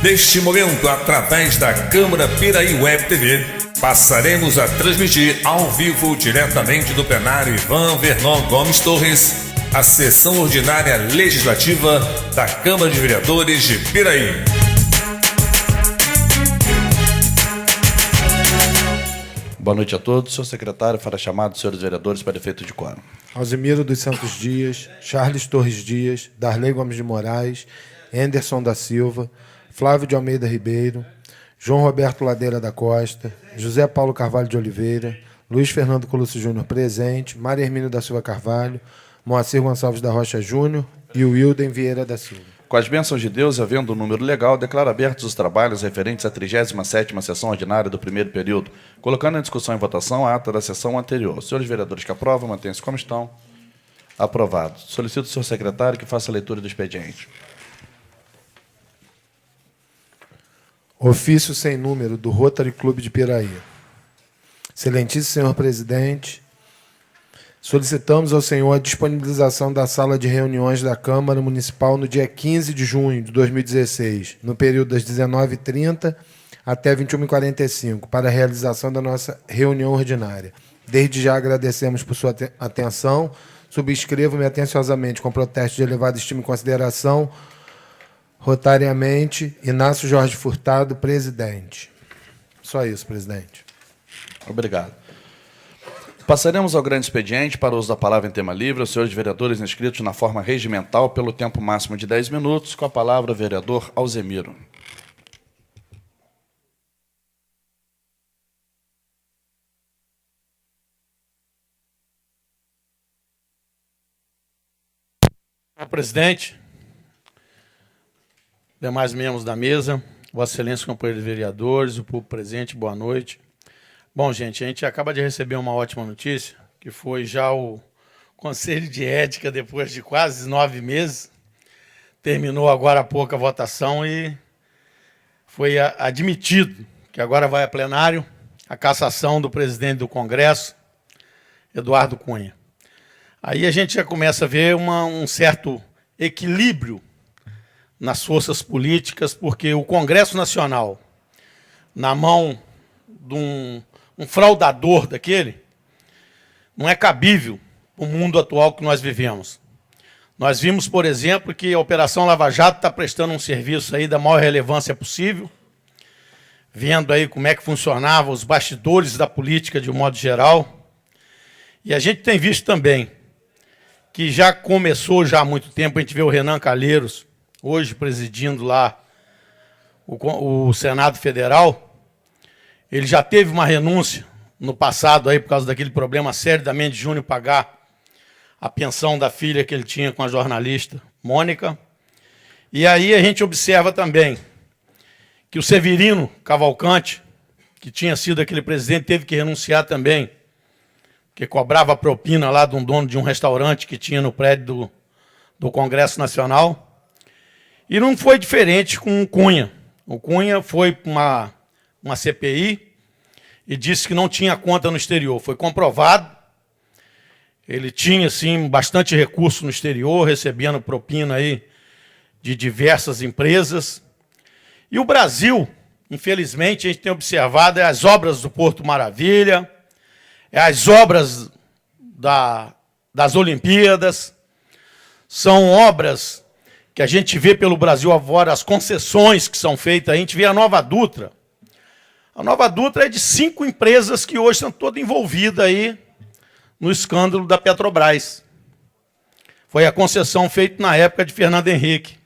Neste momento, através da Câmara Piraí Web TV, passaremos a transmitir ao vivo, diretamente do plenário Ivan Vernon Gomes Torres, a sessão ordinária legislativa da Câmara de Vereadores de Piraí. Boa noite a todos. Senhor secretário, fará chamado dos senhores vereadores para efeito de quórum. Alzimiro dos Santos Dias, Charles Torres Dias, Darley Gomes de Moraes, Henderson da Silva, Flávio de Almeida Ribeiro, João Roberto Ladeira da Costa, José Paulo Carvalho de Oliveira, Luiz Fernando Colucci Júnior presente, Maria Hermínio da Silva Carvalho, Moacir Gonçalves da Rocha Júnior e Wilden Vieira da Silva. Com as bênçãos de Deus, havendo o número legal, declaro abertos os trabalhos referentes à 37ª sessão ordinária do primeiro período, colocando em discussão e votação a ata da sessão anterior. Os senhores vereadores que aprovam, mantêm-se como estão. Aprovado. Solicito ao senhor secretário que faça a leitura do expediente. Ofício sem número do Rotary Clube de Piraí. Excelentíssimo senhor presidente, solicitamos ao senhor a disponibilização da sala de reuniões da Câmara Municipal no dia 15 de junho de 2016, no período das 19h30 até 21h45, para a realização da nossa reunião ordinária. Desde já agradecemos por sua atenção. Subscrevo-me atenciosamente com protesto de elevada estima e consideração. Rotariamente, Inácio Jorge Furtado, presidente. Só isso, presidente. Obrigado. Passaremos ao grande expediente para o uso da palavra em tema livre aos senhores vereadores inscritos na forma regimental pelo tempo máximo de 10 minutos. Com a palavra, o vereador Alzimiro. Senhor presidente, demais membros da mesa, Vossa Excelência, companheiros vereadores, o público presente, boa noite. Bom, gente, a gente acaba de receber uma ótima notícia, que foi já o Conselho de Ética, depois de quase 9 meses, terminou agora há pouco a votação e foi admitido que agora vai a plenário a cassação do presidente do Congresso, Eduardo Cunha. Aí a gente já começa a ver um certo equilíbrio nas forças políticas, porque o Congresso Nacional, na mão de um fraudador daquele, não é cabível o mundo atual que nós vivemos. Nós vimos, por exemplo, que a Operação Lava Jato está prestando um serviço aí da maior relevância possível, vendo aí como é que funcionava os bastidores da política de um modo geral. E a gente tem visto também que já começou já há muito tempo, a gente vê o Renan Calheiros, hoje presidindo lá o Senado Federal. Ele já teve uma renúncia no passado aí por causa daquele problema sério da Mendes Júnior pagar a pensão da filha que ele tinha com a jornalista Mônica. E aí a gente observa também que o Severino Cavalcante, que tinha sido aquele presidente, teve que renunciar também, que cobrava propina lá de um dono de um restaurante que tinha no prédio do Congresso Nacional. E não foi diferente com o Cunha. O Cunha foi para uma CPI e disse que não tinha conta no exterior. Foi comprovado. Ele tinha, sim, bastante recurso no exterior, recebendo propina aí de diversas empresas. E o Brasil, infelizmente, a gente tem observado as obras do Porto Maravilha, as obras das Olimpíadas, são obras que a gente vê pelo Brasil afora, as concessões que são feitas. A gente vê a Nova Dutra. A Nova Dutra é de 5 empresas que hoje estão todas envolvidas aí no escândalo da Petrobras. Foi a concessão feita na época de Fernando Henrique.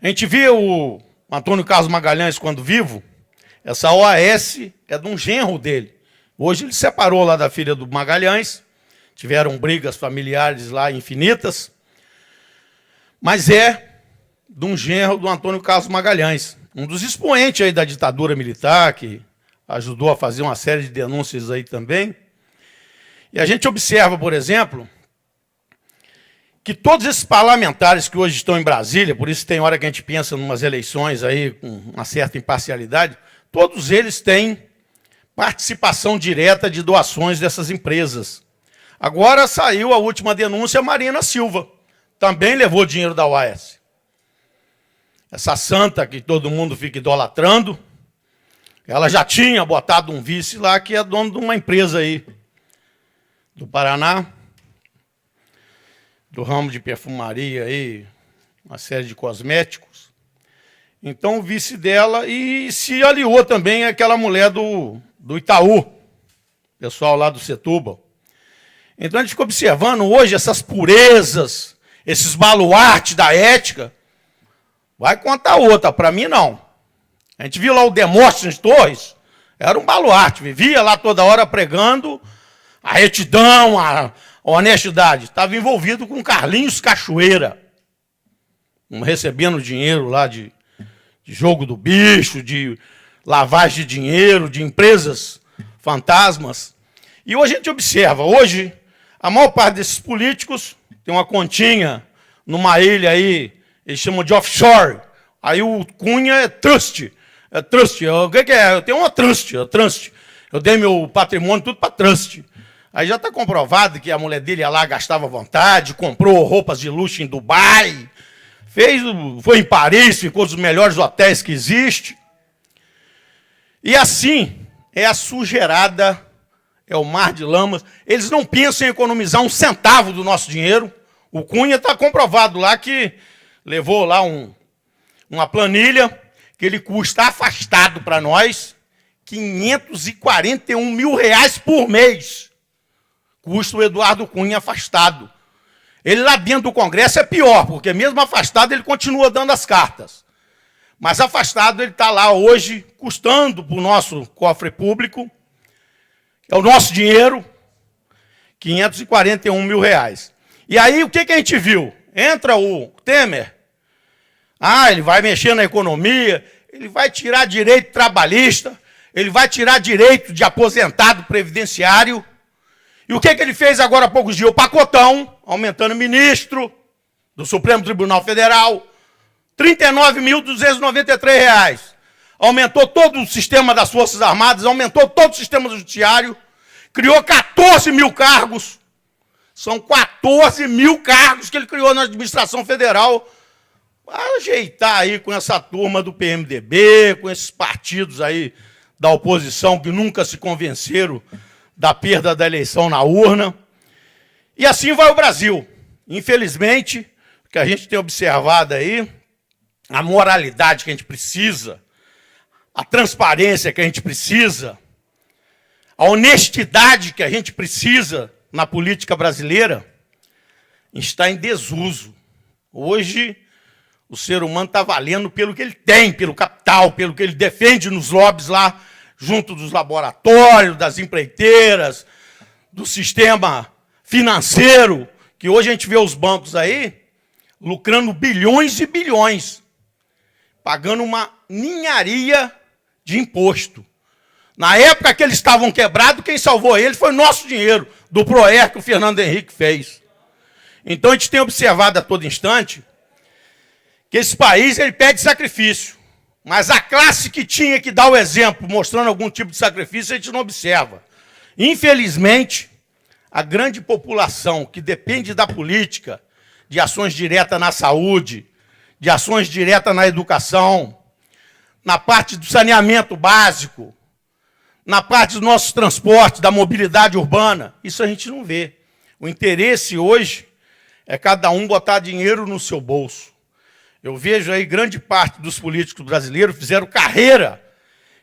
A gente vê o Antônio Carlos Magalhães, quando vivo, essa OAS é de um genro dele. Hoje ele separou lá da filha do Magalhães, tiveram brigas familiares lá infinitas, mas é de um genro do Antônio Carlos Magalhães, um dos expoentes aí da ditadura militar, que ajudou a fazer uma série de denúncias aí também. E a gente observa, por exemplo, que todos esses parlamentares que hoje estão em Brasília, por isso tem hora que a gente pensa em umas eleições aí com uma certa imparcialidade, todos eles têm participação direta de doações dessas empresas. Agora saiu a última denúncia, a Marina Silva também levou dinheiro da OAS. essa santa que todo mundo fica idolatrando, ela já tinha botado um vice lá que é dono de uma empresa aí do Paraná, do ramo de perfumaria aí, uma série de cosméticos. Então o vice dela, e se aliou também aquela mulher do Itaú, pessoal lá do Setúbal. Então a gente fica observando hoje essas purezas, esses baluartes da ética. Vai contar outra, para mim não. A gente viu lá o Demóstenes Torres, era um baluarte, vivia lá toda hora pregando a retidão, a honestidade. Estava envolvido com Carlinhos Cachoeira, recebendo dinheiro lá de jogo do bicho, de lavagem de dinheiro, de empresas fantasmas. E hoje a gente observa, hoje, a maior parte desses políticos tem uma continha numa ilha aí, eles chamam de offshore. Aí o Cunha é trust. É trust. O que é? Eu tenho uma trust. Eu dei meu patrimônio tudo para trust. Aí já está comprovado que a mulher dele ia lá, gastava à vontade, comprou roupas de luxo em Dubai, foi em Paris, ficou nos melhores hotéis que existe. E assim é a sujeirada, é o mar de lamas. Eles não pensam em economizar um centavo do nosso dinheiro. O Cunha está comprovado lá que levou lá uma planilha que ele custa afastado para nós R$541 mil por mês. Custa o Eduardo Cunha afastado. Ele lá dentro do Congresso é pior, porque mesmo afastado ele continua dando as cartas. Mas afastado ele está lá hoje, custando para o nosso cofre público, é o nosso dinheiro, R$541 mil. E aí o que a gente viu? Entra o Temer, ele vai mexer na economia, ele vai tirar direito trabalhista, ele vai tirar direito de aposentado previdenciário. E o que ele fez agora há poucos dias? O pacotão, aumentando ministro do Supremo Tribunal Federal, R$39.293. Aumentou todo o sistema das Forças Armadas, aumentou todo o sistema do Judiciário, criou 14 mil cargos. São 14 mil cargos que ele criou na administração federal para ajeitar aí com essa turma do PMDB, com esses partidos aí da oposição que nunca se convenceram da perda da eleição na urna. E assim vai o Brasil. Infelizmente, o que a gente tem observado aí, a moralidade que a gente precisa, a transparência que a gente precisa, a honestidade que a gente precisa na política brasileira, está em desuso. Hoje, o ser humano está valendo pelo que ele tem, pelo capital, pelo que ele defende nos lobbies lá, junto dos laboratórios, das empreiteiras, do sistema financeiro, que hoje a gente vê os bancos aí lucrando bilhões e bilhões, pagando uma ninharia de imposto. Na época que eles estavam quebrados, quem salvou eles foi o nosso dinheiro, do PROER que o Fernando Henrique fez. Então a gente tem observado a todo instante que esse país ele pede sacrifício. Mas a classe que tinha que dar o exemplo, mostrando algum tipo de sacrifício, a gente não observa. Infelizmente, a grande população que depende da política, de ações diretas na saúde, de ações diretas na educação, na parte do saneamento básico, na parte dos nossos transportes, da mobilidade urbana, isso a gente não vê. O interesse hoje é cada um botar dinheiro no seu bolso. Eu vejo aí grande parte dos políticos brasileiros fizeram carreira,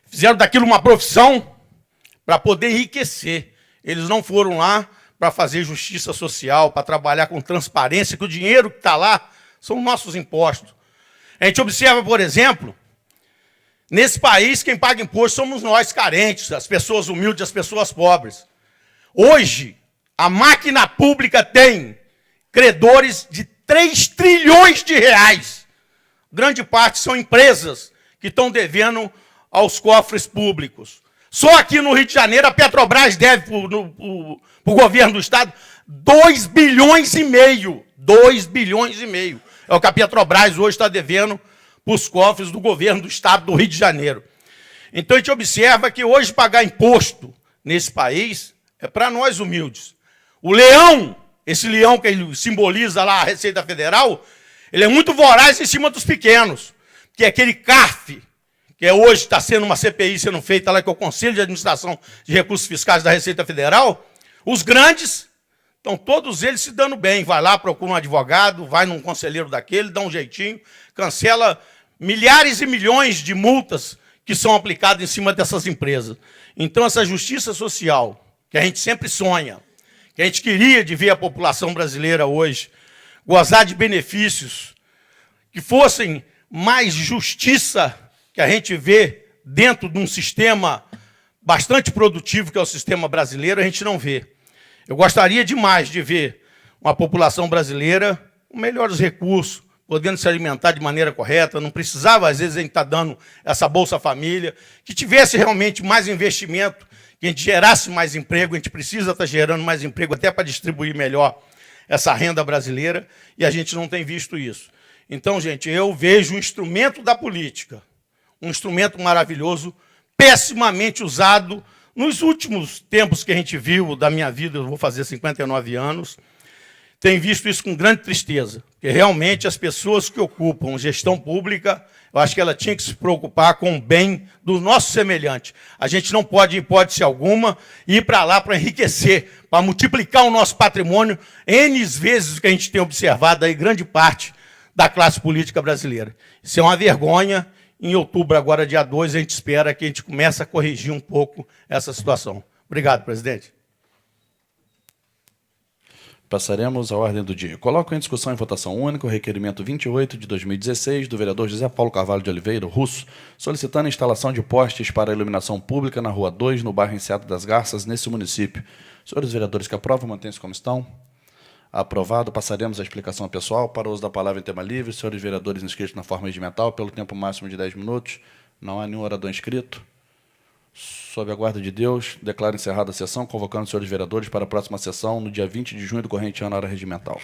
fizeram daquilo uma profissão para poder enriquecer. Eles não foram lá para fazer justiça social, para trabalhar com transparência, que o dinheiro que está lá são nossos impostos. A gente observa, por exemplo, nesse país quem paga imposto somos nós carentes, as pessoas humildes, as pessoas pobres. Hoje, a máquina pública tem credores de 3 trilhões de reais. Grande parte são empresas que estão devendo aos cofres públicos. Só aqui no Rio de Janeiro, a Petrobras deve para o governo do Estado 2 bilhões e meio. 2 bilhões e meio. É o que a Petrobras hoje está devendo para os cofres do governo do Estado do Rio de Janeiro. Então a gente observa que hoje pagar imposto nesse país é para nós humildes. O leão, esse leão que ele simboliza lá a Receita Federal, ele é muito voraz em cima dos pequenos. que é aquele CARF, que hoje está sendo uma CPI sendo feita lá, que é o Conselho de Administração de Recursos Fiscais da Receita Federal, os grandes estão todos eles se dando bem. Vai lá, procura um advogado, vai num conselheiro daquele, dá um jeitinho, cancela milhares e milhões de multas que são aplicadas em cima dessas empresas. Então, essa justiça social, que a gente sempre sonha, que a gente queria de ver a população brasileira hoje gozar de benefícios que fossem mais justiça que a gente vê dentro de um sistema bastante produtivo, que é o sistema brasileiro, a gente não vê. Eu gostaria demais de ver uma população brasileira com melhores recursos, podendo se alimentar de maneira correta, não precisava, às vezes, a gente estar dando essa Bolsa Família, que tivesse realmente mais investimento, que a gente gerasse mais emprego, a gente precisa estar gerando mais emprego até para distribuir melhor essa renda brasileira, e a gente não tem visto isso. Então, gente, eu vejo um instrumento da política, um instrumento maravilhoso, pessimamente usado nos últimos tempos que a gente viu da minha vida. Eu vou fazer 59 anos, tenho visto isso com grande tristeza, porque realmente as pessoas que ocupam gestão pública, eu acho que ela tinha que se preocupar com o bem do nosso semelhante. A gente não pode, em hipótese alguma, ir para lá para enriquecer, para multiplicar o nosso patrimônio N vezes, o que a gente tem observado aí, grande parte da classe política brasileira. Isso é uma vergonha. Em outubro, agora dia 2, a gente espera que a gente comece a corrigir um pouco essa situação. Obrigado, presidente. Passaremos à ordem do dia. Coloco em discussão e votação única o requerimento 28 de 2016 do vereador José Paulo Carvalho de Oliveira, Russo, solicitando a instalação de postes para iluminação pública na Rua 2, no bairro Enseada das Garças, nesse município. Senhores vereadores que aprovam, mantêm-se como estão. Aprovado. Passaremos à explicação pessoal. Para o uso da palavra em tema livre, senhores vereadores inscritos na forma regimental, pelo tempo máximo de 10 minutos. Não há nenhum orador inscrito. Sob a guarda de Deus, declaro encerrada a sessão, convocando os senhores vereadores para a próxima sessão, no dia 20 de junho do corrente ano, hora regimental.